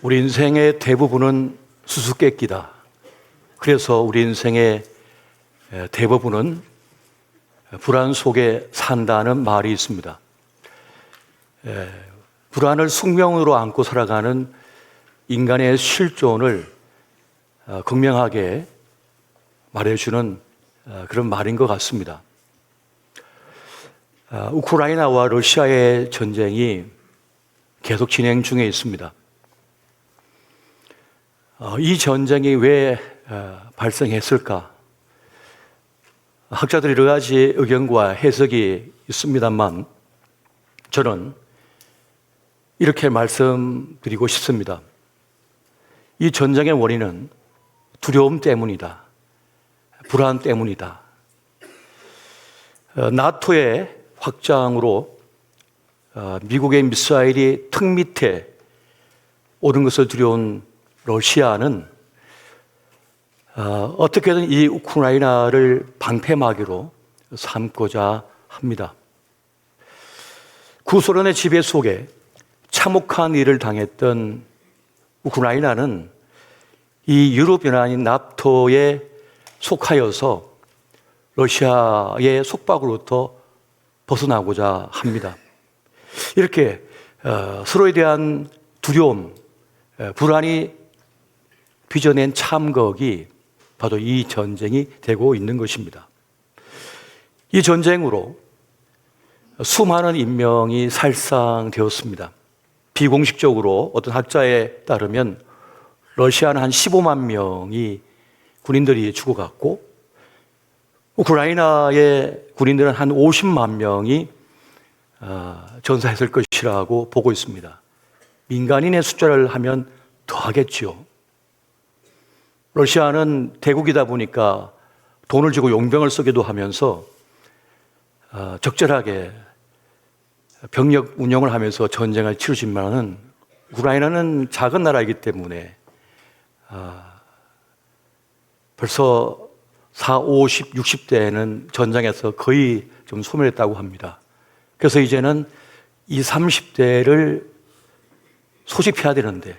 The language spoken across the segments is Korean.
우리 인생의 대부분은 수수께끼다. 그래서 우리 인생의 대부분은 불안 속에 산다는 말이 있습니다. 불안을 숙명으로 안고 살아가는 인간의 실존을 극명하게 말해주는 그런 말인 것 같습니다. 우크라이나와 러시아의 전쟁이 계속 진행 중에 있습니다. 이 전쟁이 왜 발생했을까? 학자들이 여러 가지 의견과 해석이 있습니다만 저는 이렇게 말씀드리고 싶습니다. 이 전쟁의 원인은 두려움 때문이다. 불안 때문이다. 나토의 확장으로 미국의 미사일이 턱 밑에 오는 것을 두려운 러시아는 어떻게든 이 우크라이나를 방패막이로 삼고자 합니다. 구소련의 지배 속에 참혹한 일을 당했던 우크라이나는 이 유럽연합인 나토에 속하여서 러시아의 속박으로부터 벗어나고자 합니다. 이렇게 서로에 대한 두려움, 불안이 빚어낸 참극이 바로 이 전쟁이 되고 있는 것입니다. 이 전쟁으로 수많은 인명이 살상되었습니다. 비공식적으로 어떤 학자에 따르면 러시아는 한 15만 명이 군인들이 죽어갔고 우크라이나의 군인들은 한 50만 명이 전사했을 것이라고 보고 있습니다. 민간인의 숫자를 하면 더 하겠죠. 러시아는 대국이다 보니까 돈을 주고 용병을 쓰기도 하면서 적절하게 병력 운영을 하면서 전쟁을 치르지만은 우크라이나는 작은 나라이기 때문에 벌써 40, 50, 60대에는 전장에서 거의 좀 소멸했다고 합니다. 그래서 이제는 이 30대를 소집해야 되는데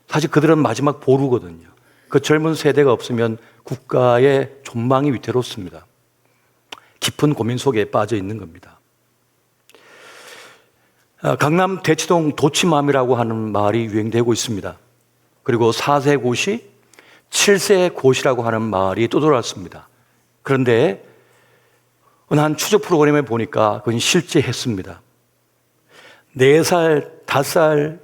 사실 그들은 마지막 보루거든요. 그 젊은 세대가 없으면 국가의 존망이 위태롭습니다. 깊은 고민 속에 빠져 있는 겁니다. 강남 대치동 도치맘이라고 하는 말이 유행되고 있습니다. 그리고 4세 고시, 7세 고시라고 하는 말이 또 돌아왔습니다. 그런데 어느 한 추적 프로그램에 보니까 그건 실제했습니다. 4살, 5살,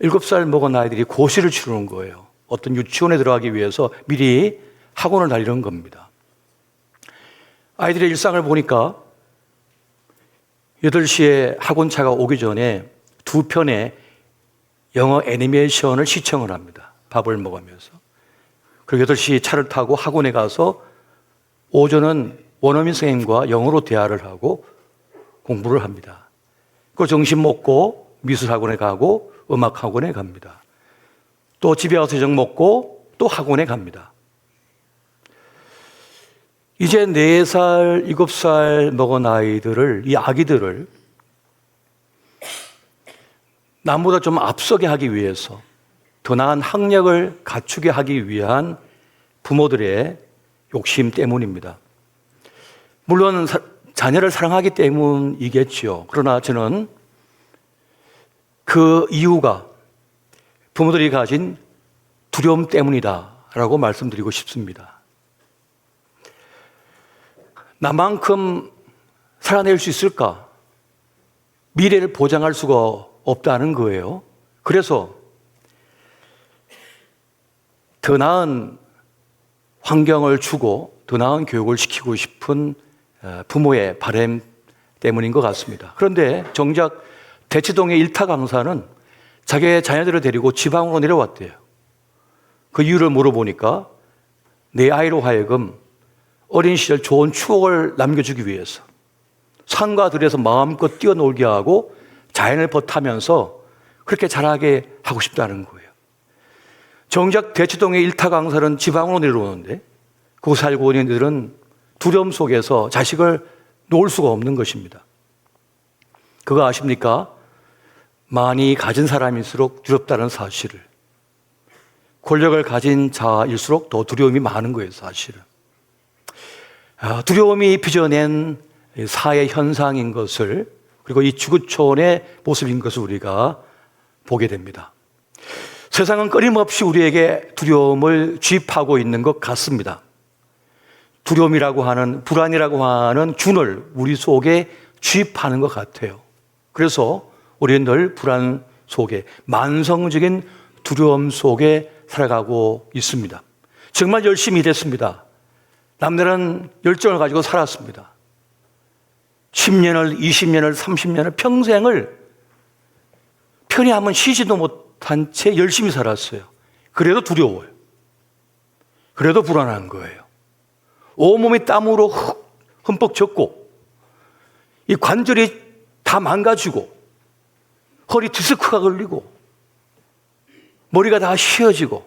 7살 먹은 아이들이 고시를 치르는 거예요. 어떤 유치원에 들어가기 위해서 미리 학원을 다니는 겁니다. 아이들의 일상을 보니까 8시에 학원차가 오기 전에 2편의 영어 애니메이션을 시청을 합니다. 밥을 먹으면서. 그리고 8시 차를 타고 학원에 가서 오전은 원어민 선생님과 영어로 대화를 하고 공부를 합니다. 그 점심 먹고 미술학원에 가고 음악학원에 갑니다. 또 집에 와서 저녁 먹고 또 학원에 갑니다. 이제 4살, 7살 먹은 아이들을, 이 아기들을 남보다 좀 앞서게 하기 위해서 더 나은 학력을 갖추게 하기 위한 부모들의 욕심 때문입니다. 물론 자녀를 사랑하기 때문이겠지요. 그러나 저는 그 이유가 부모들이 가진 두려움 때문이다라고 말씀드리고 싶습니다. 나만큼 살아낼 수 있을까? 미래를 보장할 수가 없다는 거예요. 그래서 더 나은 환경을 주고 더 나은 교육을 시키고 싶은 부모의 바람 때문인 것 같습니다. 그런데 정작 대치동의 일타 강사는 자기의 자녀들을 데리고 지방으로 내려왔대요. 그 이유를 물어보니까 내 아이로 하여금 어린 시절 좋은 추억을 남겨주기 위해서 산과 들에서 마음껏 뛰어놀게 하고 자연을 벗하면서 그렇게 자라게 하고 싶다는 거예요. 정작 대치동의 일타 강사는 지방으로 내려오는데 거기 살고 있는 이들은 두려움 속에서 자식을 놓을 수가 없는 것입니다. 그거 아십니까? 많이 가진 사람일수록 두렵다는 사실을, 권력을 가진 자일수록 더 두려움이 많은 거예요, 사실은. 두려움이 빚어낸 사회 현상인 것을, 그리고 이 지구촌의 모습인 것을 우리가 보게 됩니다. 세상은 끊임없이 우리에게 두려움을 주입하고 있는 것 같습니다. 두려움이라고 하는, 불안이라고 하는 균을 우리 속에 주입하는 것 같아요. 그래서 우리는 늘 불안 속에, 만성적인 두려움 속에 살아가고 있습니다. 정말 열심히 일했습니다. 남들은 열정을 가지고 살았습니다. 10년을, 20년을, 30년을, 평생을 편히 한번 쉬지도 못한 채 열심히 살았어요. 그래도 두려워요. 그래도 불안한 거예요. 온몸이 땀으로 흠뻑 젖고, 이 관절이 다 망가지고, 허리 디스크가 걸리고, 머리가 다 휘어지고,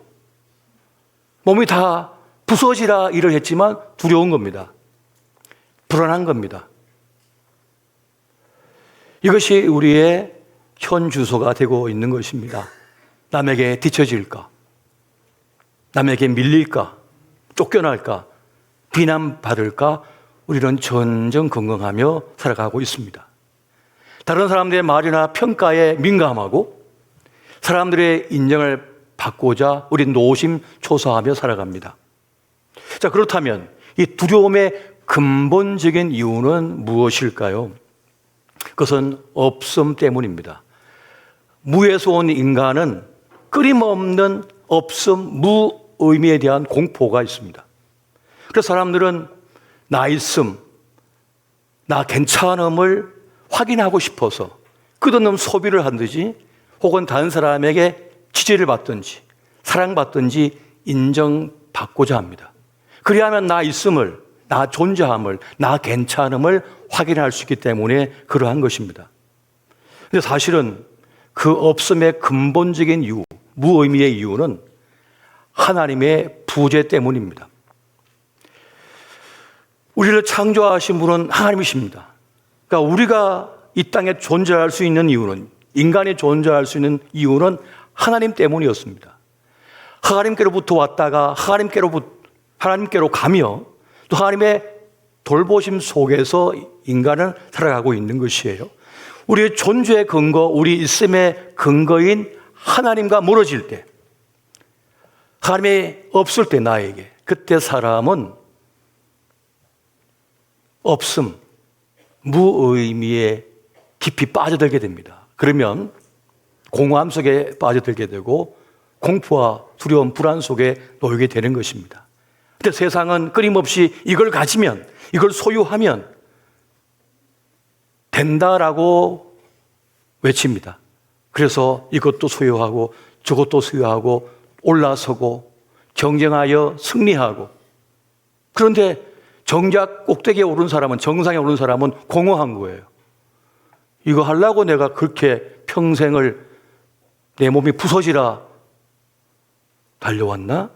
몸이 다 부서지라 일을 했지만 두려운 겁니다. 불안한 겁니다. 이것이 우리의 현 주소가 되고 있는 것입니다. 남에게 뒤처질까? 남에게 밀릴까? 쫓겨날까? 비난받을까? 우리는 전전긍긍하며 살아가고 있습니다. 다른 사람들의 말이나 평가에 민감하고 사람들의 인정을 받고자 우리는 노심초사하며 살아갑니다. 자, 그렇다면 이 두려움의 근본적인 이유는 무엇일까요? 그것은 없음 때문입니다. 무에서 온 인간은 끊임없는 없음, 무의미에 대한 공포가 있습니다. 그래서 사람들은 나 있음, 나 괜찮음을 확인하고 싶어서 끝없는 소비를 하든지, 혹은 다른 사람에게 지지를 받든지 사랑받든지 인정받고자 합니다. 그리하면 나 있음을, 나 존재함을, 나 괜찮음을 확인할 수 있기 때문에 그러한 것입니다. 그런데 사실은 그 없음의 근본적인 이유, 무의미의 이유는 하나님의 부재 때문입니다. 우리를 창조하신 분은 하나님이십니다. 그러니까 우리가 이 땅에 존재할 수 있는 이유는, 인간이 존재할 수 있는 이유는 하나님 때문이었습니다. 하나님께로부터 왔다가 하나님께로 가며 또 하나님의 돌보심 속에서 인간은 살아가고 있는 것이에요. 우리의 존재의 근거, 우리 있음의 근거인 하나님과 멀어질 때, 하나님이 없을 때 나에게, 그때 사람은 없음, 무의미에 깊이 빠져들게 됩니다. 그러면 공허함 속에 빠져들게 되고 공포와 두려움, 불안 속에 놓이게 되는 것입니다. 그런데 세상은 끊임없이 이걸 가지면, 이걸 소유하면 된다라고 외칩니다. 그래서 이것도 소유하고 저것도 소유하고 올라서고 경쟁하여 승리하고, 그런데 정작 꼭대기에 오른 사람은, 정상에 오른 사람은 공허한 거예요. 이거 하려고 내가 그렇게 평생을 내 몸이 부서지라 달려왔나?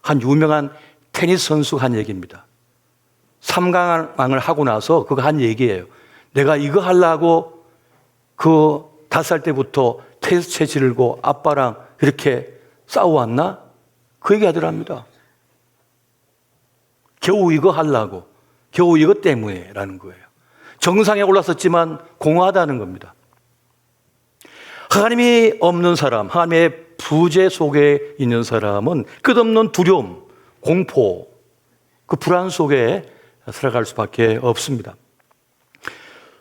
한 유명한 테니스 선수가 한 얘기입니다. 3강을 하고 나서 그거 한 얘기예요. 내가 이거 하려고 그 5살 때부터 테스트체 지르고 아빠랑 그렇게 싸워왔나? 그 얘기 하더랍니다. 겨우 이거 하려고, 겨우 이것 때문에 라는 거예요. 정상에 올랐었지만 공허하다는 겁니다. 하나님이 없는 사람, 하나님의 부재 속에 있는 사람은 끝없는 두려움, 공포, 그 불안 속에 살아갈 수밖에 없습니다.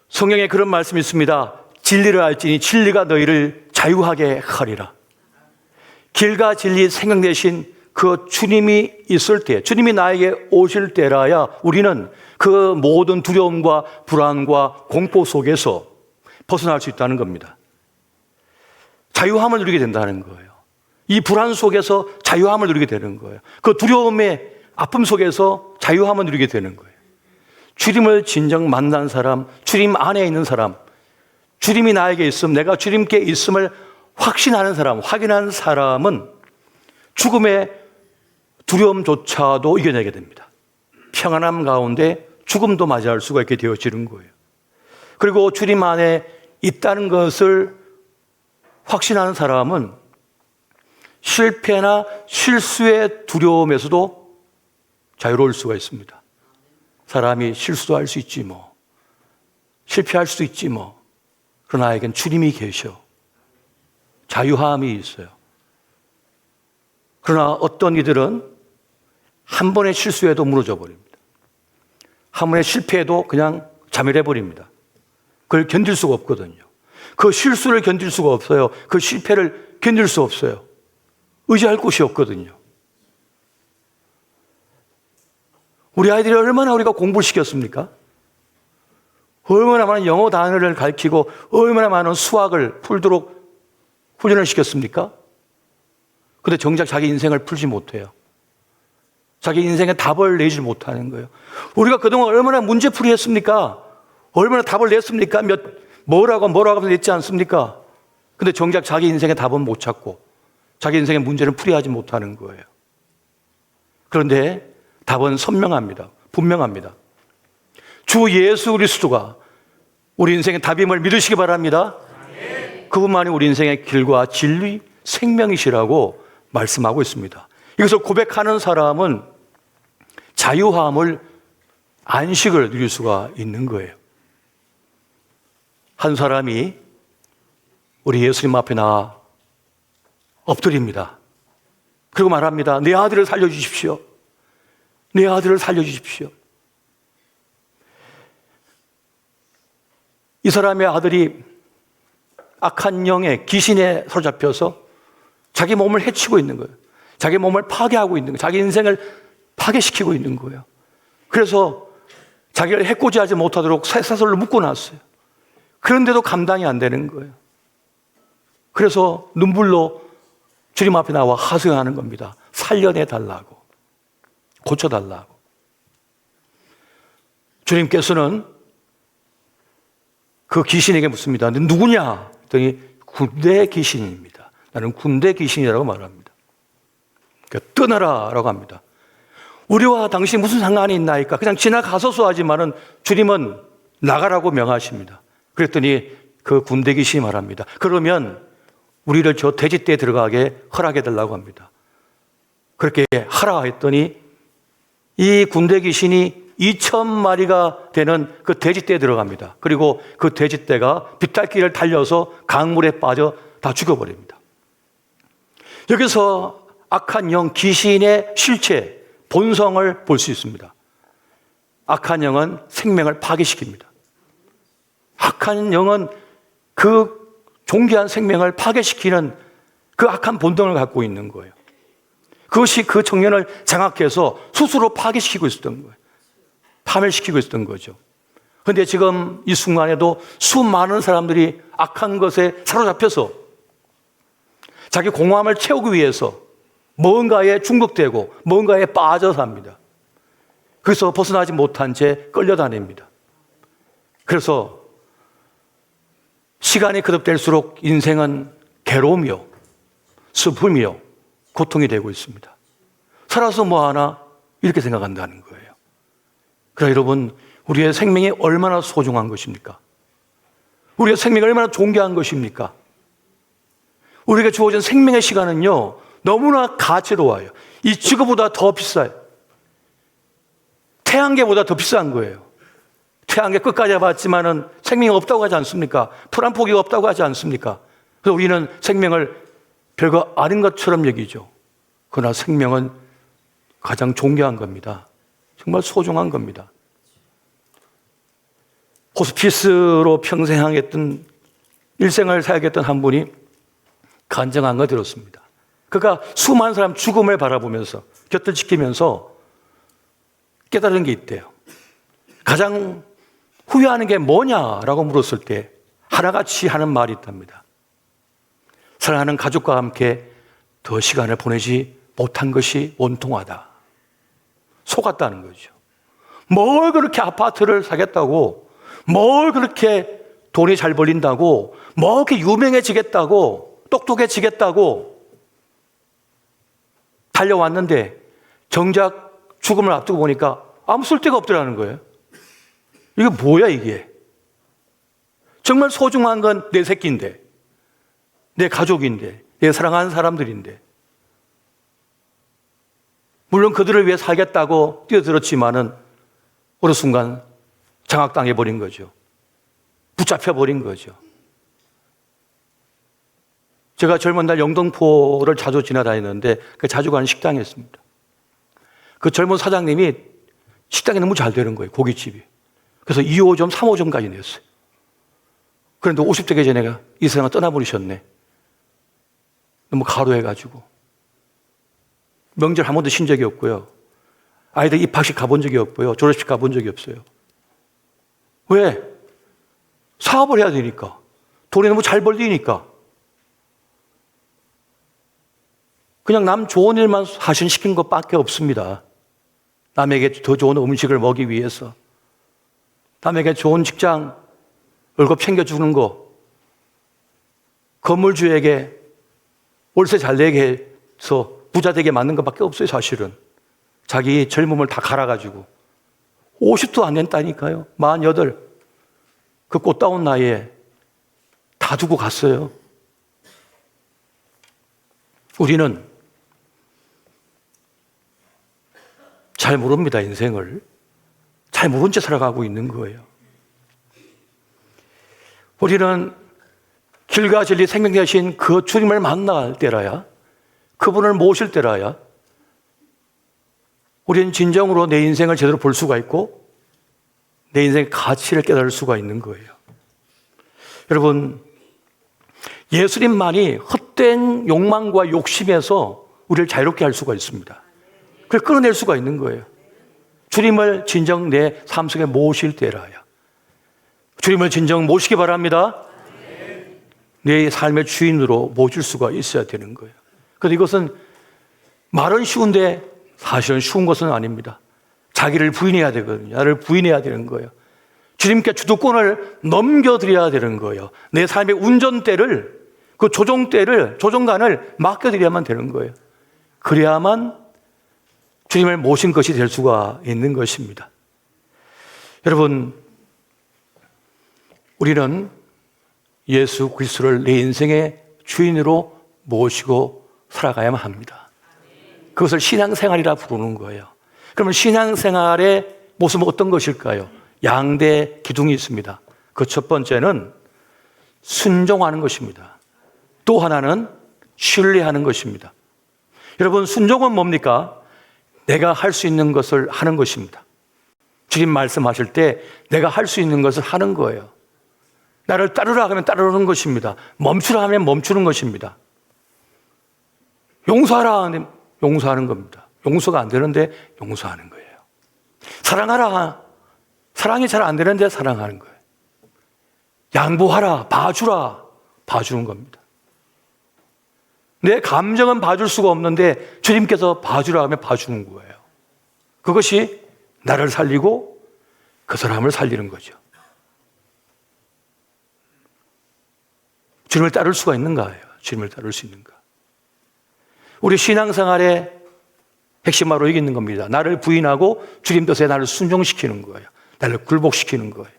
성경에 그런 말씀이 있습니다. 진리를 알지니 진리가 너희를 자유하게 하리라. 길과 진리, 생명 대신 그 주님이 있을 때, 주님이 나에게 오실 때라야 우리는 그 모든 두려움과 불안과 공포 속에서 벗어날 수 있다는 겁니다. 자유함을 누리게 된다는 거예요. 이 불안 속에서 자유함을 누리게 되는 거예요. 그 두려움의 아픔 속에서 자유함을 누리게 되는 거예요. 주님을 진정 만난 사람, 주님 안에 있는 사람, 주님이 나에게 있음, 내가 주님께 있음을 확신하는 사람, 확인한 사람은 죽음의 두려움조차도 이겨내게 됩니다. 평안함 가운데 죽음도 맞이할 수가 있게 되어지는 거예요. 그리고 주님 안에 있다는 것을 확신하는 사람은 실패나 실수의 두려움에서도 자유로울 수가 있습니다. 사람이 실수도 할 수 있지 뭐, 실패할 수도 있지 뭐, 그러나 나에겐 주님이 계셔. 자유함이 있어요. 그러나 어떤 이들은 한 번의 실수에도 무너져 버립니다. 한 번의 실패에도 그냥 자멸해 버립니다. 그걸 견딜 수가 없거든요. 그 실수를 견딜 수가 없어요. 그 실패를 견딜 수 없어요. 의지할 곳이 없거든요. 우리 아이들이 얼마나 우리가 공부를 시켰습니까? 얼마나 많은 영어 단어를 가르치고 얼마나 많은 수학을 풀도록 훈련을 시켰습니까? 근데 정작 자기 인생을 풀지 못해요. 자기 인생에 답을 내지 못하는 거예요. 우리가 그동안 얼마나 문제풀이 했습니까? 얼마나 답을 냈습니까? 뭐라고 냈지 않습니까? 근데 정작 자기 인생의 답은 못 찾고 자기 인생의 문제를 풀이하지 못하는 거예요. 그런데 답은 선명합니다. 분명합니다. 주 예수 그리스도가 우리 인생의 답임을 믿으시기 바랍니다. 그분만이 우리 인생의 길과 진리, 생명이시라고 말씀하고 있습니다. 이것을 고백하는 사람은 자유함을, 안식을 누릴 수가 있는 거예요. 한 사람이 우리 예수님 앞에 나와 엎드립니다. 그리고 말합니다. 내 아들을 살려주십시오. 내 아들을 살려주십시오. 이 사람의 아들이 악한 영에, 귀신에 사로잡혀서 자기 몸을 해치고 있는 거예요. 자기 몸을 파괴하고 있는 거예요. 자기 인생을 파괴시키고 있는 거예요. 그래서 자기를 해코지하지 못하도록 쇠사슬로 묶어놨어요. 그런데도 감당이 안 되는 거예요. 그래서 눈물로 주님 앞에 나와 하소연하는 겁니다. 살려내달라고, 고쳐달라고. 주님께서는 그 귀신에게 묻습니다. 너 누구냐? 그랬더니 군대 귀신입니다. 나는 군대 귀신이라고 말합니다. 그러니까 떠나라 라고 합니다. 우리와 당신이 무슨 상관이 있나이까? 그냥 지나가소서 하지만은 주님은 나가라고 명하십니다. 그랬더니 그 군대 귀신이 말합니다. 그러면 우리를 저 돼지떼에 들어가게 허락해달라고 합니다. 그렇게 하라 했더니 이 군대 귀신이 2,000마리가 되는 그 돼지떼에 들어갑니다. 그리고 그 돼지떼가 빗달길을 달려서 강물에 빠져 다 죽어버립니다. 여기서 악한 영, 귀신의 실체, 본성을 볼 수 있습니다. 악한 영은 생명을 파괴시킵니다. 악한 영은 그 존귀한 생명을 파괴시키는 그 악한 본능을 갖고 있는 거예요. 그것이 그 청년을 장악해서 스스로 파괴시키고 있었던 거예요. 파멸시키고 있었던 거죠. 그런데 지금 이 순간에도 수많은 사람들이 악한 것에 사로잡혀서 자기 공허함을 채우기 위해서 뭔가에 중독되고 뭔가에 빠져 삽니다. 그래서 벗어나지 못한 채 끌려다닙니다. 그래서 시간이 거듭될수록 인생은 괴로움이요, 슬픔이요, 고통이 되고 있습니다. 살아서 뭐하나 이렇게 생각한다는 거예요. 그러나 여러분, 우리의 생명이 얼마나 소중한 것입니까? 우리의 생명이 얼마나 존귀한 것입니까? 우리에게 주어진 생명의 시간은요, 너무나 가치로워요. 이 지구보다 더 비싸요. 태양계보다 더 비싼 거예요. 태양계 끝까지 봤지만은 생명이 없다고 하지 않습니까? 풀 한 포기 없다고 하지 않습니까? 그래서 우리는 생명을 별거 아닌 것처럼 여기죠. 그러나 생명은 가장 존귀한 겁니다. 정말 소중한 겁니다. 호스피스로 평생 향했던, 일생을 사역했던 한 분이 간증한 거 들었습니다. 그가 수많은 사람 죽음을 바라보면서 곁을 지키면서 깨달은 게 있대요. 가장 후회하는 게 뭐냐라고 물었을 때 하나같이 하는 말이 있답니다. 사랑하는 가족과 함께 더 시간을 보내지 못한 것이 원통하다. 속았다는 거죠. 뭘 그렇게 아파트를 사겠다고, 뭘 그렇게 돈이 잘 벌린다고, 뭐 그렇게 유명해지겠다고, 똑똑해지겠다고 달려왔는데 정작 죽음을 앞두고 보니까 아무 쓸데가 없더라는 거예요. 이게 뭐야 이게? 정말 소중한 건 내 새끼인데, 내 가족인데, 내가 사랑하는 사람들인데. 물론 그들을 위해 살겠다고 뛰어들었지만은 어느 순간 장악당해 버린 거죠. 붙잡혀 버린 거죠. 제가 젊은 날 영등포를 자주 지나다니는데 그 자주 가는 식당이었습니다. 그 젊은 사장님이 식당이 너무 잘 되는 거예요. 고깃집이. 그래서 2호점, 3호점까지 냈어요. 그런데 50대 되기 전에 이 사람은 떠나버리셨네. 너무 가로해가지고. 명절 한 번도 쉰 적이 없고요. 아이들 입학식 가본 적이 없고요. 졸업식 가본 적이 없어요. 왜? 사업을 해야 되니까. 돈이 너무 잘 벌리니까. 그냥 남 좋은 일만 하신 시킨 것밖에 없습니다. 남에게 더 좋은 음식을 먹기 위해서. 남에게 좋은 직장, 월급 챙겨주는 거. 건물주에게 월세 잘 내게 해서 부자 되게 만든 것밖에 없어요, 사실은. 자기 젊음을 다 갈아가지고. 50도 안 됐다니까요. 48. 그 꽃다운 나이에 다 두고 갔어요. 우리는 잘 모릅니다, 인생을. 잘 모른 채 살아가고 있는 거예요. 우리는 길과 진리 생명 되신 그 주님을 만날 때라야, 그분을 모실 때라야 우리는 진정으로 내 인생을 제대로 볼 수가 있고 내 인생의 가치를 깨달을 수가 있는 거예요. 여러분, 예수님만이 헛된 욕망과 욕심에서 우리를 자유롭게 할 수가 있습니다. 그걸 끌어낼 수가 있는 거예요. 주님을 진정 내 삶 속에 모실 때라야. 주님을 진정 모시기 바랍니다. 내 삶의 주인으로 모실 수가 있어야 되는 거예요. 그런데 이것은 말은 쉬운데 사실은 쉬운 것은 아닙니다. 자기를 부인해야 되거든요. 나를 부인해야 되는 거예요. 주님께 주도권을 넘겨드려야 되는 거예요. 내 삶의 운전대를, 그 조종간을 맡겨드려야만 되는 거예요. 그래야만 주님을 모신 것이 될 수가 있는 것입니다. 여러분, 우리는 예수 그리스도를 내 인생의 주인으로 모시고 살아가야만 합니다. 그것을 신앙생활이라 부르는 거예요. 그러면 신앙생활의 모습은 어떤 것일까요? 양대 기둥이 있습니다. 그 첫 번째는 순종하는 것입니다. 또 하나는 신뢰하는 것입니다. 여러분, 순종은 뭡니까? 내가 할 수 있는 것을 하는 것입니다. 주님 말씀하실 때 내가 할 수 있는 것을 하는 거예요. 나를 따르라 하면 따르는 것입니다. 멈추라 하면 멈추는 것입니다. 용서하라 하면 용서하는 겁니다. 용서가 안 되는데 용서하는 거예요. 사랑하라. 사랑이 잘 안 되는데 사랑하는 거예요. 양보하라. 봐주라. 봐주는 겁니다. 내 감정은 봐줄 수가 없는데 주님께서 봐주라 하면 봐주는 거예요. 그것이 나를 살리고 그 사람을 살리는 거죠. 주님을 따를 수가 있는가요? 주님을 따를 수 있는가? 우리 신앙생활의 핵심 바로 여기 있는 겁니다. 나를 부인하고 주님 뜻에 나를 순종시키는 거예요. 나를 굴복시키는 거예요.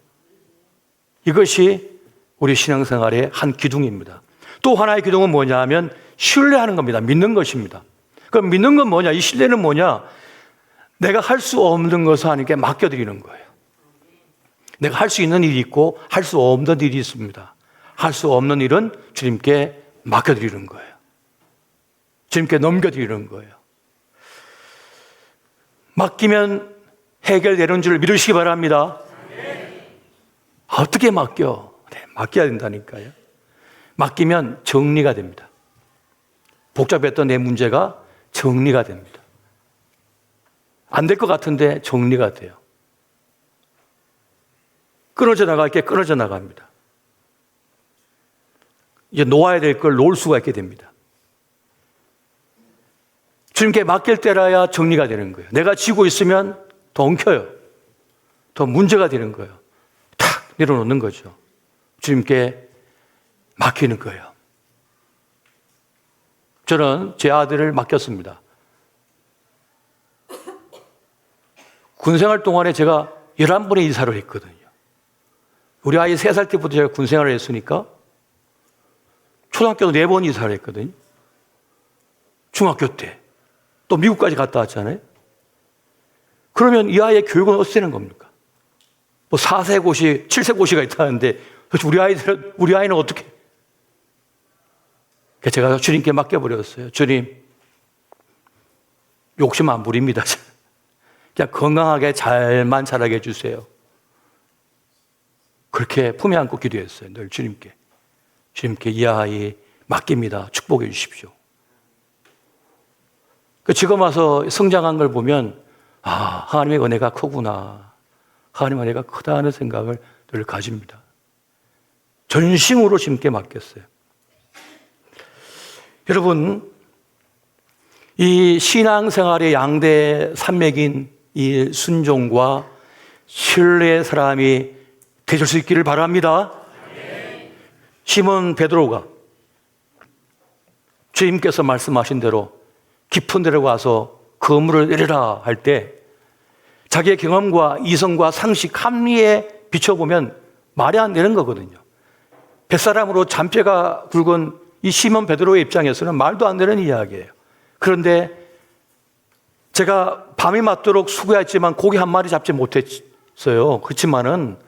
이것이 우리 신앙생활의 한 기둥입니다. 또 하나의 기둥은 뭐냐 하면 신뢰하는 겁니다. 믿는 것입니다. 그럼 믿는 건 뭐냐? 이 신뢰는 뭐냐? 내가 할 수 없는 것을 하나님께 맡겨드리는 거예요. 내가 할 수 있는 일이 있고 할 수 없는 일이 있습니다. 할 수 없는 일은 주님께 맡겨드리는 거예요. 주님께 넘겨드리는 거예요. 맡기면 해결되는 줄 믿으시기 바랍니다. 어떻게 맡겨? 네, 맡겨야 된다니까요. 맡기면 정리가 됩니다. 복잡했던 내 문제가 정리가 됩니다. 안 될 것 같은데 정리가 돼요. 끊어져 나갈 게 끊어져 나갑니다. 이제 놓아야 될 걸 놓을 수가 있게 됩니다. 주님께 맡길 때라야 정리가 되는 거예요. 내가 쥐고 있으면 더 엉켜요. 더 문제가 되는 거예요. 탁 내려놓는 거죠. 주님께 맡기는 거예요. 저는 제 아들을 맡겼습니다. 군생활 동안에 제가 11번의 이사를 했거든요. 우리 아이 3살 때부터 제가 군생활을 했으니까 초등학교도 4번 이사를 했거든요. 중학교 때. 또 미국까지 갔다 왔잖아요. 그러면 이 아이의 교육은 어떻게 되는 겁니까? 뭐 4세 고시, 7세 고시가 있다는데 우리 아이는 어떻게? 제가 주님께 맡겨버렸어요. 주님, 욕심 안 부립니다. 그냥 건강하게 잘만 자라게 해주세요. 그렇게 품에 안고 기도했어요. 늘 주님께. 주님께 이 아이 맡깁니다. 축복해 주십시오. 지금 와서 성장한 걸 보면 하나님의 은혜가 크구나. 하나님의 은혜가 크다는 생각을 늘 가집니다. 전심으로 주님께 맡겼어요. 여러분, 이 신앙생활의 양대 산맥인 이 순종과 신뢰의 사람이 되실 수 있기를 바랍니다. 시몬 베드로가 주님께서 말씀하신 대로 깊은 데로 가서 그물을 내리라 할 때 자기의 경험과 이성과 상식, 합리에 비춰보면 말이 안 되는 거거든요. 뱃사람으로 잔뼈가 굵은 이 시몬 베드로의 입장에서는 말도 안 되는 이야기예요. 그런데 제가 밤이 맞도록 수고했지만 고기 한 마리 잡지 못했어요. 그렇지만은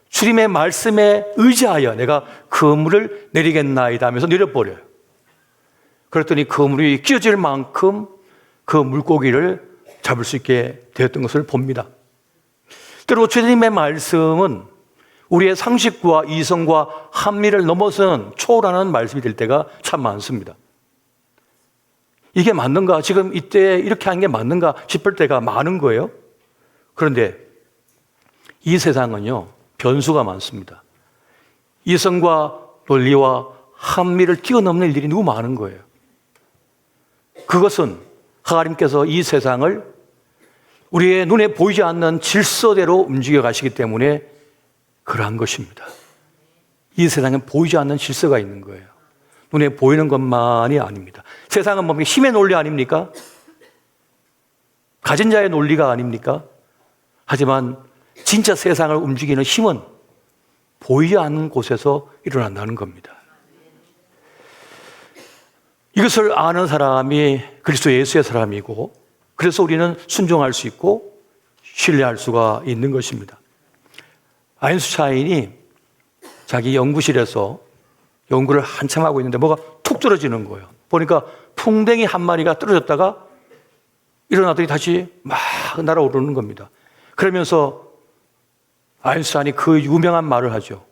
주님의 말씀에 의지하여 내가 그물을 내리겠나이다 하면서 내려버려요. 그랬더니 그물이 끼어질 만큼 그 물고기를 잡을 수 있게 되었던 것을 봅니다. 때로 주님의 말씀은 우리의 상식과 이성과 합리를 넘어서는 초월하는 말씀이 될 때가 참 많습니다. 이게 맞는가? 지금 이때 이렇게 하는 게 맞는가 싶을 때가 많은 거예요. 그런데 이 세상은요, 변수가 많습니다. 이성과 논리와 합리를 뛰어넘는 일들이 너무 많은 거예요. 그것은 하나님께서 이 세상을 우리의 눈에 보이지 않는 질서대로 움직여 가시기 때문에 그러한 것입니다. 이 세상엔 보이지 않는 질서가 있는 거예요. 눈에 보이는 것만이 아닙니다. 세상은 뭡니까? 힘의 논리 아닙니까? 가진 자의 논리가 아닙니까? 하지만 진짜 세상을 움직이는 힘은 보이지 않는 곳에서 일어난다는 겁니다. 이것을 아는 사람이 그리스도 예수의 사람이고, 그래서 우리는 순종할 수 있고 신뢰할 수가 있는 것입니다. 아인슈타인이 자기 연구실에서 연구를 한참 하고 있는데 뭐가 툭 떨어지는 거예요. 보니까 풍뎅이 한 마리가 떨어졌다가 일어나더니 다시 막 날아오르는 겁니다. 그러면서 아인슈타인이 그 유명한 말을 하죠.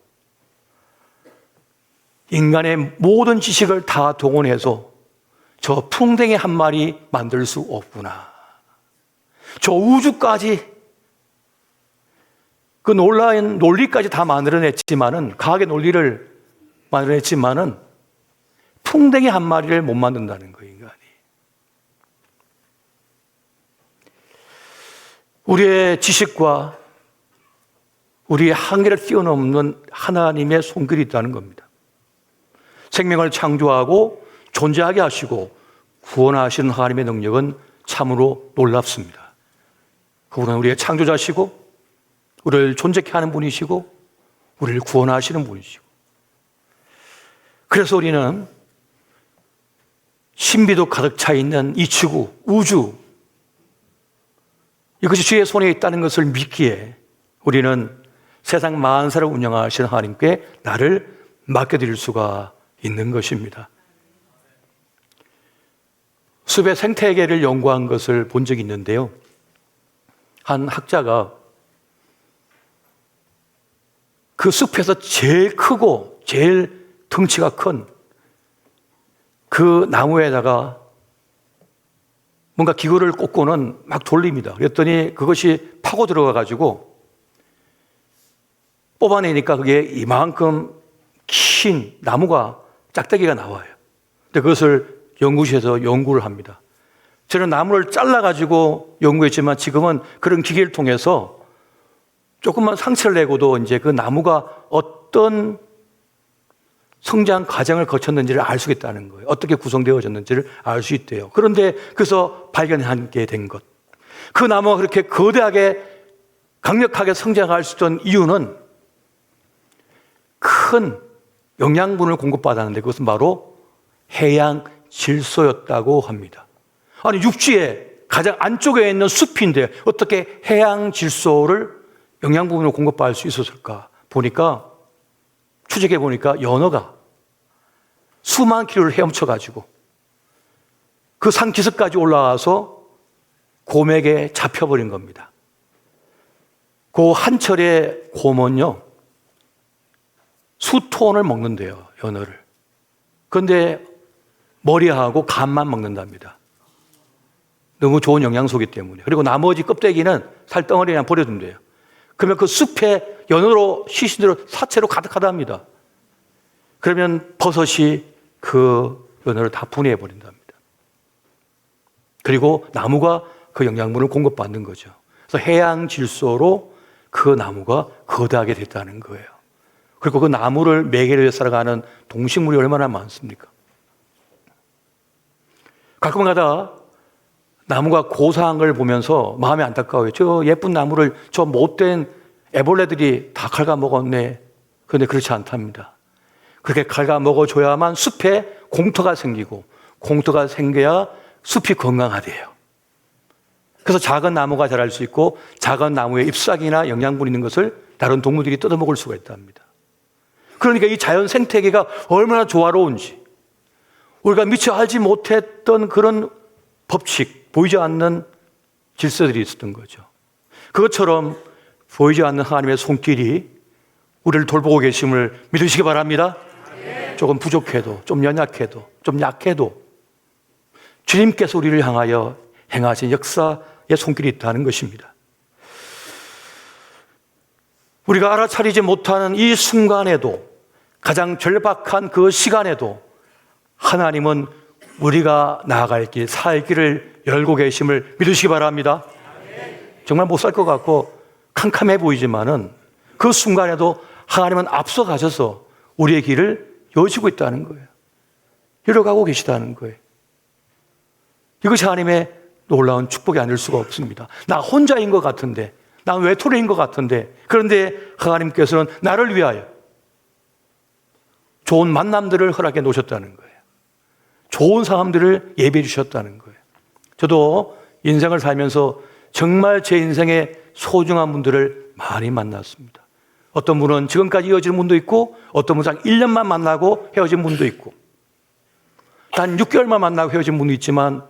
인간의 모든 지식을 다 동원해서 저 풍뎅이 한 마리 만들 수 없구나. 저 우주까지 그 놀라운 논리까지 다 만들어냈지만은, 과학의 논리를 만들어냈지만은 풍뎅이 한 마리를 못 만든다는 거예요, 인간이. 우리의 지식과 우리의 한계를 뛰어넘는 하나님의 손길이 있다는 겁니다. 생명을 창조하고 존재하게 하시고 구원하시는 하나님의 능력은 참으로 놀랍습니다. 그분은 우리의 창조자시고 우리를 존재케 하는 분이시고 우리를 구원하시는 분이시고, 그래서 우리는 신비도 가득 차 있는 이 지구, 우주, 이것이 주의 손에 있다는 것을 믿기에 우리는 세상 만사를 운영하시는 하나님께 나를 맡겨드릴 수가 있는 것입니다. 숲의 생태계를 연구한 것을 본 적이 있는데요, 한 학자가 그 숲에서 제일 크고 제일 덩치가 큰 그 나무에다가 뭔가 기구를 꽂고는 막 돌립니다. 그랬더니 그것이 파고 들어가가지고 뽑아내니까 그게 이만큼 긴 나무가, 짝대기가 나와요. 근데 그것을 연구실에서 연구를 합니다. 저는 나무를 잘라가지고 연구했지만 지금은 그런 기계를 통해서 조금만 상처를 내고도 이제 그 나무가 어떤 성장 과정을 거쳤는지를 알 수 있다는 거예요. 어떻게 구성되어졌는지를 알 수 있대요. 그런데 그래서 발견하게 된 것, 그 나무가 그렇게 거대하게 강력하게 성장할 수 있던 이유는 큰 영양분을 공급받았는데 그것은 바로 해양 질소였다고 합니다. 아니, 육지에 가장 안쪽에 있는 숲인데 어떻게 해양 질소를 영양분으로 공급받을 수 있었을까? 보니까, 추적해 보니까 연어가 수만 킬로를 헤엄쳐가지고 그 산 기슭까지 올라와서 곰에게 잡혀버린 겁니다. 그 한철의 곰은요, 수톤을 먹는데요, 연어를. 그런데 머리하고 간만 먹는답니다. 너무 좋은 영양소이기 때문에. 그리고 나머지 껍데기는 살덩어리 그냥 버려둔대요. 그러면 그 숲에 연어로 시신으로 사체로 가득하답니다. 그러면 버섯이 그 연어를 다 분해해 버린답니다. 그리고 나무가 그 영양분을 공급받는 거죠. 그래서 해양 질소로 그 나무가 거대하게 됐다는 거예요. 그리고 그 나무를 매개로 살아가는 동식물이 얼마나 많습니까? 가끔가다 나무가 고사한 걸 보면서 마음이 안타까워요. 저 예쁜 나무를 저 못된 애벌레들이 다 갉아먹었네. 그런데 그렇지 않답니다. 그렇게 갉아먹어줘야만 숲에 공터가 생기고, 공터가 생겨야 숲이 건강하대요. 그래서 작은 나무가 자랄 수 있고, 작은 나무에 잎사귀나 영양분이 있는 것을 다른 동물들이 뜯어먹을 수가 있답니다. 그러니까 이 자연 생태계가 얼마나 조화로운지, 우리가 미처 알지 못했던 그런 법칙, 보이지 않는 질서들이 있었던 거죠. 그것처럼 보이지 않는 하나님의 손길이 우리를 돌보고 계심을 믿으시기 바랍니다. 조금 부족해도, 좀 연약해도, 좀 약해도 주님께서 우리를 향하여 행하신 역사의 손길이 있다는 것입니다. 우리가 알아차리지 못하는 이 순간에도, 가장 절박한 그 시간에도 하나님은 우리가 나아갈 길, 살 길을 열고 계심을 믿으시기 바랍니다. 정말 못 살 것 같고 캄캄해 보이지만은 그 순간에도 하나님은 앞서 가셔서 우리의 길을 여시고 있다는 거예요. 열어가고 계시다는 거예요. 이것이 하나님의 놀라운 축복이 아닐 수가 없습니다. 나 혼자인 것 같은데, 나 외톨이인 것 같은데, 그런데 하나님께서는 나를 위하여 좋은 만남들을 허락해 놓으셨다는 거예요. 좋은 사람들을 예배해 주셨다는 거예요. 저도 인생을 살면서 정말 제 인생에 소중한 분들을 많이 만났습니다. 어떤 분은 지금까지 이어지는 분도 있고, 어떤 분은 1년만 만나고 헤어진 분도 있고, 단 6개월만 만나고 헤어진 분도 있지만,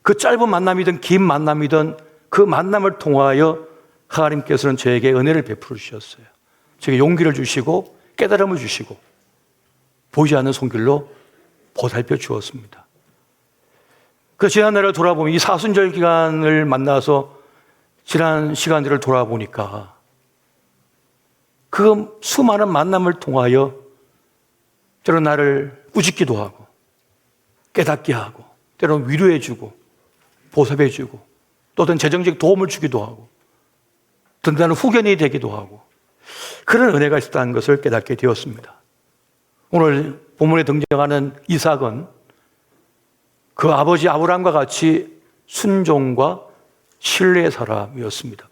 그 짧은 만남이든 긴 만남이든 그 만남을 통하여 하나님께서는 저에게 은혜를 베풀어 주셨어요. 저에게 용기를 주시고 깨달음을 주시고 보이지 않는 손길로 보살펴 주었습니다. 그 지난 날을 돌아보면, 이 사순절 기간을 만나서 지난 시간들을 돌아보니까 그 수많은 만남을 통하여 때로는 나를 꾸짖기도 하고 깨닫게 하고, 때로는 위로해 주고 보살펴 주고, 또는 재정적 도움을 주기도 하고 든든한 후견이 되기도 하고, 그런 은혜가 있었다는 것을 깨닫게 되었습니다. 오늘 본문에 등장하는 이삭은 그 아버지 아브라함과 같이 순종과 신뢰의 사람이었습니다.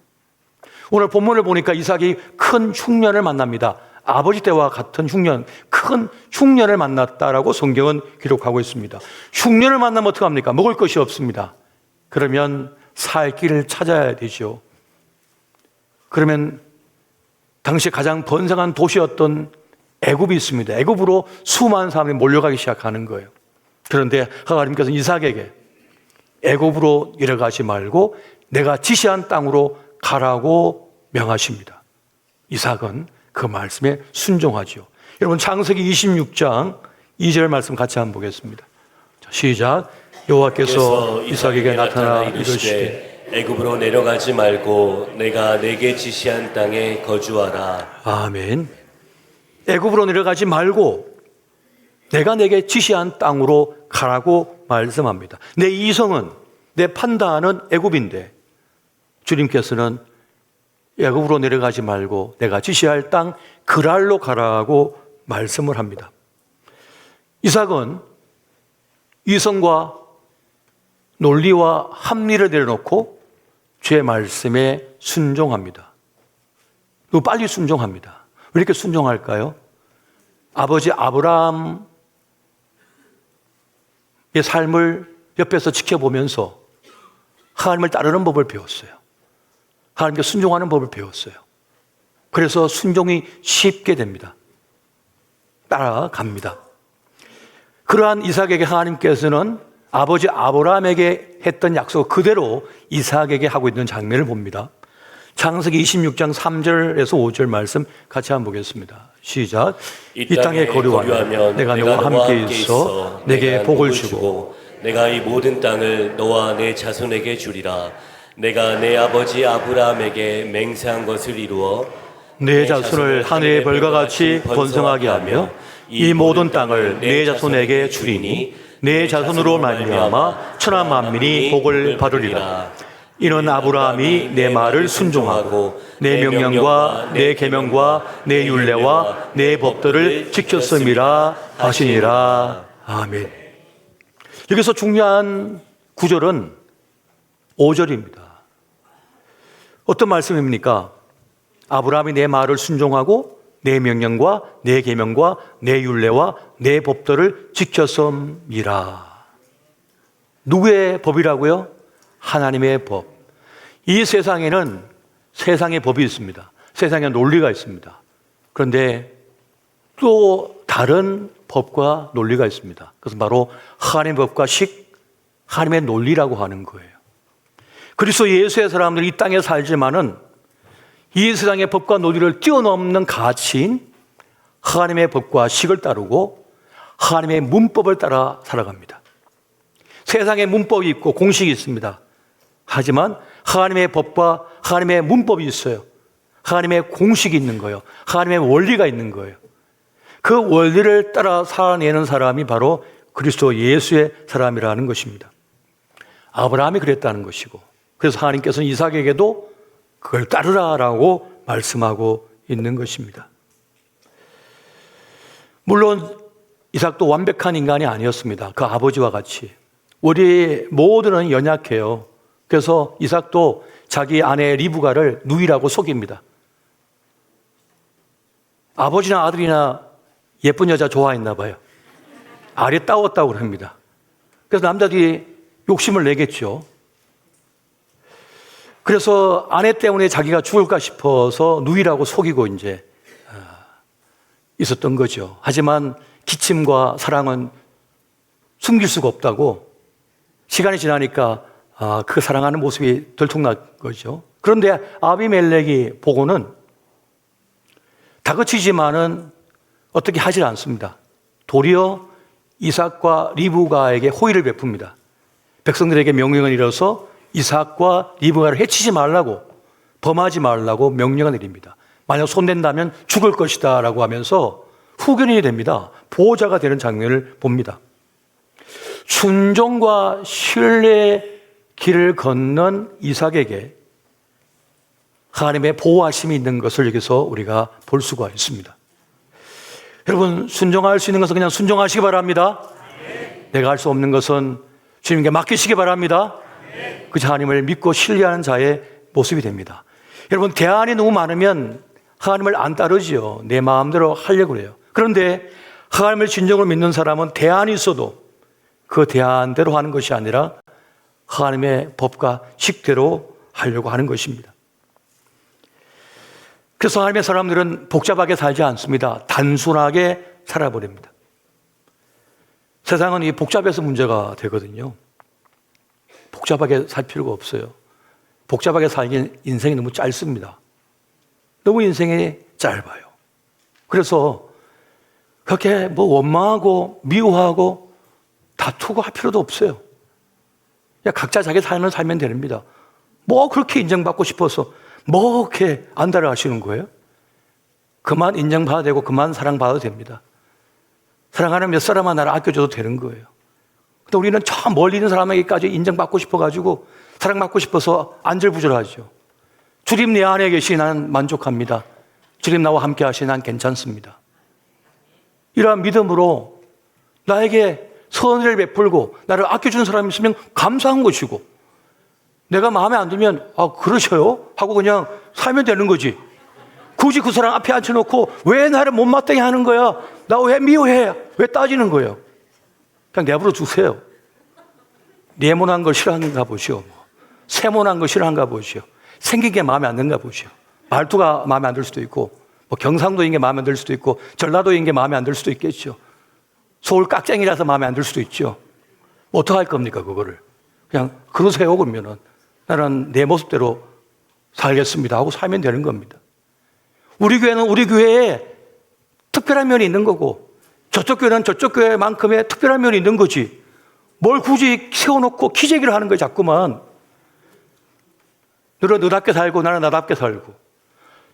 오늘 본문을 보니까 이삭이 큰 흉년을 만납니다. 아버지 때와 같은 흉년, 큰 흉년을 만났다라고 성경은 기록하고 있습니다. 흉년을 만나면 어떡합니까? 먹을 것이 없습니다. 그러면 살 길을 찾아야 되죠. 그러면 당시 가장 번성한 도시였던 애굽이 있습니다. 애굽으로 수많은 사람들이 몰려가기 시작하는 거예요. 그런데 하나님께서 이삭에게 애굽으로 내려가지 말고 내가 지시한 땅으로 가라고 명하십니다. 이삭은 그 말씀에 순종하죠. 여러분, 창세기 26장 2절 말씀 같이 한번 보겠습니다. 자, 시작. 여호와께서 이삭에게 나타나 이르시되 애굽으로 내려가지 말고 내가 내게 지시한 땅에 거주하라. 아멘. 애굽으로 내려가지 말고 내가 내게 지시한 땅으로 가라고 말씀합니다. 내 이성은, 내 판단은 애굽인데 주님께서는 애굽으로 내려가지 말고 내가 지시할 땅 그랄로 가라고 말씀을 합니다. 이삭은 이성과 논리와 합리를 내려놓고 주의 말씀에 순종합니다. 너무 빨리 순종합니다. 왜 이렇게 순종할까요? 아버지 아브라함의 삶을 옆에서 지켜보면서 하나님을 따르는 법을 배웠어요. 하나님께 순종하는 법을 배웠어요. 그래서 순종이 쉽게 됩니다. 따라갑니다. 그러한 이삭에게 하나님께서는 아버지 아브라함에게 했던 약속 그대로 이삭에게 하고 있는 장면을 봅니다. 창세기 26장 3절에서 5절 말씀 같이 한번 보겠습니다. 시작. 이 땅에 거류하면 내가 너와 함께 있어 내게 복을 주고 내가 이 모든 땅을 너와 내 자손에게 주리라. 내가 내 아버지 아브라함에게 맹세한 것을 이루어 내 자손을 하늘의 별과 같이 번성하게 하며 이 모든 땅을 내 자손에게 주리니 내 자손으로 말미암아 천하 만민이 복을 받으리라. 이는 아브라함이 내 말을 순종하고 내 명령과 내 계명과 내 율례와 내 법도를 지켰음이라 하시니라. 아멘. 여기서 중요한 구절은 5절입니다. 어떤 말씀입니까? 아브라함이 내 말을 순종하고 내 명령과 내 계명과 내 율례와 내 법도를 지켰음이라. 누구의 법이라고요? 하나님의 법. 이 세상에는 세상의 법이 있습니다. 세상에 논리가 있습니다. 그런데 또 다른 법과 논리가 있습니다. 그것은 바로 하나님의 법과 하나님의 논리라고 하는 거예요. 그리스도 예수의 사람들이 이 땅에 살지만은 이 세상의 법과 논리를 뛰어넘는 가치인 하나님의 법과 식을 따르고 하나님의 문법을 따라 살아갑니다. 세상에 문법이 있고 공식이 있습니다. 하지만 하나님의 법과 하나님의 문법이 있어요. 하나님의 공식이 있는 거예요. 하나님의 원리가 있는 거예요. 그 원리를 따라 살아내는 사람이 바로 그리스도 예수의 사람이라는 것입니다. 아브라함이 그랬다는 것이고, 그래서 하나님께서는 이삭에게도 그걸 따르라라고 말씀하고 있는 것입니다. 물론 이삭도 완벽한 인간이 아니었습니다. 그 아버지와 같이. 우리 모두는 연약해요. 그래서 이삭도 자기 아내 리브가를 누이라고 속입니다. 아버지나 아들이나 예쁜 여자 좋아했나 봐요. 아리따웠다고 합니다. 그래서 남자들이 욕심을 내겠죠. 그래서 아내 때문에 자기가 죽을까 싶어서 누이라고 속이고 이제 있었던 거죠. 하지만 기침과 사랑은 숨길 수가 없다고 시간이 지나니까 그 사랑하는 모습이 들통난 거죠. 그런데 아비멜렉이 보고는 다그치지만은 어떻게 하질 않습니다. 도리어 이삭과 리브가에게 호의를 베풉니다. 백성들에게 명령을 내려서 이삭과 리브가를 해치지 말라고, 범하지 말라고 명령을 내립니다. 만약 손댄다면 죽을 것이다 라고 하면서 후견인이 됩니다. 보호자가 되는 장면을 봅니다. 순종과 신뢰의 길을 걷는 이삭에게 하나님의 보호하심이 있는 것을 여기서 우리가 볼 수가 있습니다. 여러분, 순종할 수 있는 것은 그냥 순종하시기 바랍니다. 내가 할 수 없는 것은 주님께 맡기시기 바랍니다. 그 하나님을 믿고 신뢰하는 자의 모습이 됩니다. 여러분, 대안이 너무 많으면 하나님을 안 따르지요. 내 마음대로 하려고 해요. 그런데 하나님을 진정으로 믿는 사람은 대안이 있어도 그 대안대로 하는 것이 아니라 하나님의 법과 식대로 하려고 하는 것입니다. 그래서 하나님의 사람들은 복잡하게 살지 않습니다. 단순하게 살아버립니다. 세상은 이 복잡해서 문제가 되거든요. 복잡하게 살 필요가 없어요. 복잡하게 살기엔 인생이 너무 짧습니다. 너무 인생이 짧아요. 그래서 그렇게 원망하고 미워하고 다투고 할 필요도 없어요. 그냥 각자 자기 삶을 살면 됩니다. 뭐 그렇게 인정받고 싶어서 뭐 그렇게 안달을 하시는 거예요? 그만 인정받아도 되고 그만 사랑받아도 됩니다. 사랑하는 몇 사람만 나를 아껴줘도 되는 거예요. 근데 우리는 저 멀리 있는 사람에게까지 인정받고 싶어가지고 사랑받고 싶어서 안절부절하죠. 주님 내 안에 계시니 나는 만족합니다. 주님 나와 함께 하시니 난 괜찮습니다. 이러한 믿음으로 나에게 선을 베풀고 나를 아껴주는 사람이 있으면 감사한 것이고, 내가 마음에 안 들면 그러셔요? 하고 그냥 살면 되는 거지. 굳이 그 사람 앞에 앉혀놓고 왜 나를 못마땅해 하는 거야? 나 왜 미워해? 왜 따지는 거예요? 그냥 내버려 두세요. 네모난 걸 싫어하는가 보시오. 세모난 걸 싫어하는가 보시오. 생긴 게 마음에 안 드는가 보시오. 말투가 마음에 안 들 수도 있고, 뭐 경상도인 게 마음에 안 들 수도 있고, 전라도인 게 마음에 안 들 수도 있겠죠. 서울 깍쟁이라서 마음에 안 들 수도 있죠. 어떡할 겁니까, 그거를? 그냥 그러세요, 그러면은. 나는 내 모습대로 살겠습니다 하고 살면 되는 겁니다. 우리 교회는 우리 교회에 특별한 면이 있는 거고, 저쪽 교회는 저쪽 교회만큼의 특별한 면이 있는 거지. 뭘 굳이 세워놓고 기재기를 하는 거예요, 자꾸만. 너는 너답게 살고 나는 나답게 살고.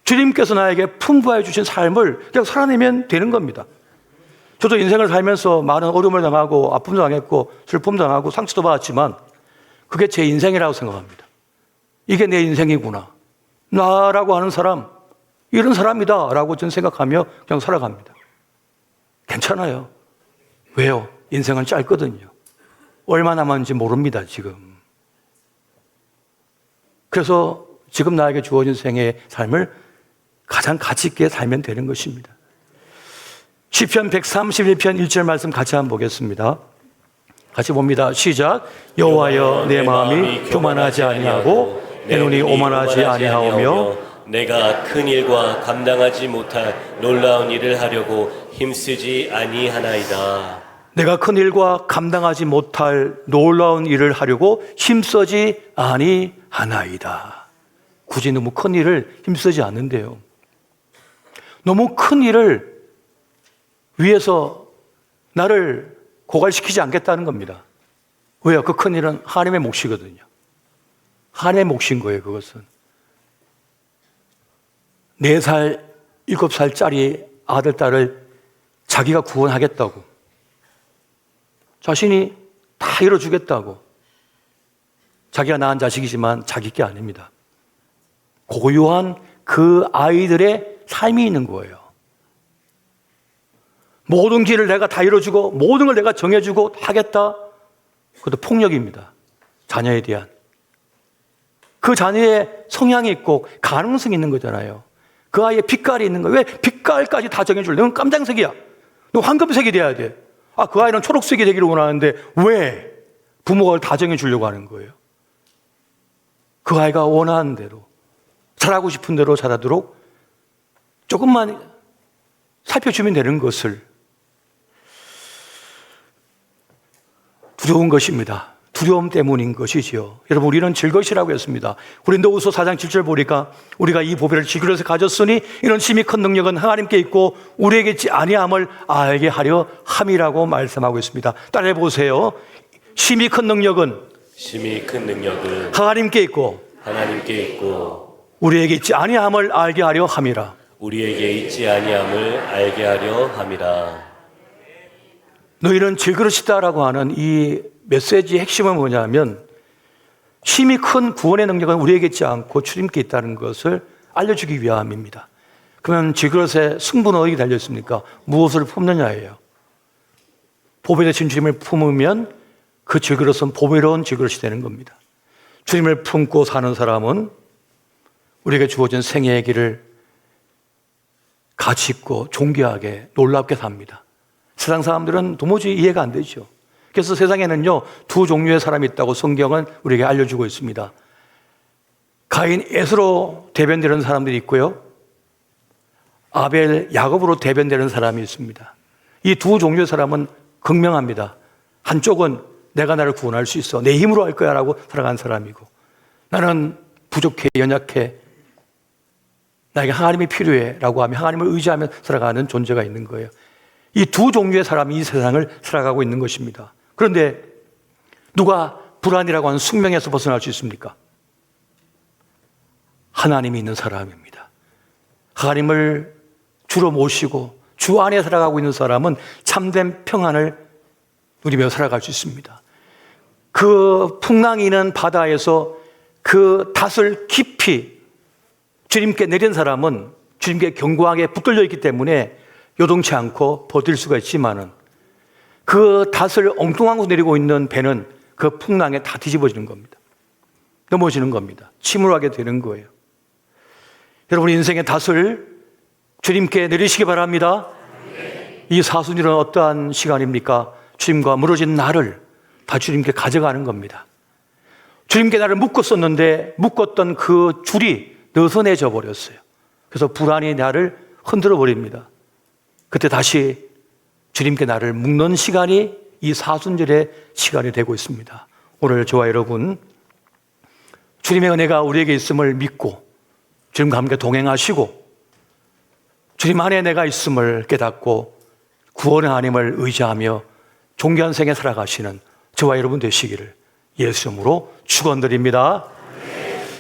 주님께서 나에게 풍부하게 주신 삶을 그냥 살아내면 되는 겁니다. 저도 인생을 살면서 많은 어려움을 당하고 아픔도 당했고 슬픔도 당하고 상처도 받았지만 그게 제 인생이라고 생각합니다. 이게 내 인생이구나. 나라고 하는 사람, 이런 사람이다 라고 저는 생각하며 그냥 살아갑니다. 괜찮아요. 왜요? 인생은 짧거든요. 얼마 남았는지 모릅니다, 지금. 그래서 지금 나에게 주어진 생의 삶을 가장 가치 있게 살면 되는 것입니다. 시편 131편 1절 말씀 같이 한번 보겠습니다. 같이 봅니다. 시작. 여호와여 내 마음이 교만하지 아니하고 내 눈이 오만하지 아니하오며 내가 큰 일과 감당하지 못할 놀라운 일을 하려고 힘쓰지 아니하나이다. 내가 큰 일과 감당하지 못할 놀라운 일을 하려고 힘쓰지 아니하나이다. 굳이 너무 큰 일을 힘쓰지 않는데요. 너무 큰 일을 위해서 나를 고갈시키지 않겠다는 겁니다. 왜요? 그 큰 일은 하나님의 몫이거든요. 하나님의 몫인 거예요, 그것은. 4살, 7살짜리 아들, 딸을 자기가 구원하겠다고. 자신이 다 이뤄주겠다고. 자기가 낳은 자식이지만 자기 게 아닙니다. 고유한 그 아이들의 삶이 있는 거예요. 모든 길을 내가 다 이뤄주고 모든 걸 내가 정해주고 하겠다. 그것도 폭력입니다. 자녀에 대한. 그 자녀의 성향이 있고 가능성이 있는 거잖아요. 그 아이의 빛깔이 있는 거예요. 왜 빛깔까지 다 정해줄래? 넌 깜장색이야. 너 황금색이 돼야 돼. 아, 그 아이는 초록색이 되기를 원하는데 왜 부모가 다 정해주려고 하는 거예요? 그 아이가 원하는 대로, 잘하고 싶은 대로 자라도록 조금만 살펴주면 되는 것을. 두려운 것입니다. 두려움 때문인 것이지요. 여러분, 우리는 즐것이라고 했습니다. 고린도후서 4장 7절 보니까 우리가 이 보배를 지그릇에 가졌으니 이런 심히 큰 능력은 하나님께 있고 우리에게 있지 아니함을 알게 하려 함이라고 말씀하고 있습니다. 따라해 보세요. 심히 큰 능력은 하나님께 있고 우리에게 있지 아니함을 알게 하려 함이라. 너희는 질그릇이다라고 하는 이 메시지의 핵심은 뭐냐면 심히 큰 구원의 능력은 우리에게 있지 않고 주님께 있다는 것을 알려주기 위함입니다. 그러면 질그릇에 승부는 어디에 달려 있습니까? 무엇을 품느냐예요. 보배 되신 주님을 품으면 그 질그릇은 보배로운 질그릇이 되는 겁니다. 주님을 품고 사는 사람은 우리에게 주어진 생애의 길을 가치 있고 존귀하게 놀랍게 삽니다. 세상 사람들은 도무지 이해가 안 되죠. 그래서 세상에는요, 두 종류의 사람이 있다고 성경은 우리에게 알려주고 있습니다. 가인 에스로 대변되는 사람들이 있고요, 아벨 야곱으로 대변되는 사람이 있습니다. 이 두 종류의 사람은 극명합니다. 한쪽은 내가 나를 구원할 수 있어, 내 힘으로 할 거야 라고 살아가는 사람이고, 나는 부족해, 연약해, 나에게 하나님이 필요해 라고 하며 하나님을 의지하며 살아가는 존재가 있는 거예요. 이 두 종류의 사람이 이 세상을 살아가고 있는 것입니다. 그런데 누가 불안이라고 하는 숙명에서 벗어날 수 있습니까? 하나님이 있는 사람입니다. 하나님을 주로 모시고 주 안에 살아가고 있는 사람은 참된 평안을 누리며 살아갈 수 있습니다. 그 풍랑이 있는 바다에서 그 닷을 깊이 주님께 내린 사람은 주님께 견고하게 붙들려 있기 때문에 요동치 않고 버틸 수가 있지만은 그 닷을 엉뚱한 곳에 내리고 있는 배는 그 풍랑에 다 뒤집어지는 겁니다. 넘어지는 겁니다. 침몰하게 되는 거예요. 여러분, 인생의 닷을 주님께 내리시기 바랍니다. 이 사순절은 어떠한 시간입니까? 주님과 멀어진 나를 다 주님께 가져가는 겁니다. 주님께 나를 묶었었는데 묶었던 그 줄이 느슨해져 버렸어요. 그래서 불안이 나를 흔들어 버립니다. 그때 다시 주님께 나를 묶는 시간이 이 사순절의 시간이 되고 있습니다. 오늘 저와 여러분, 주님의 은혜가 우리에게 있음을 믿고 주님과 함께 동행하시고 주님 안에 내가 있음을 깨닫고 구원의 하나님을 의지하며 존귀한 생에 살아가시는 저와 여러분 되시기를 예수 이름으로 축원드립니다.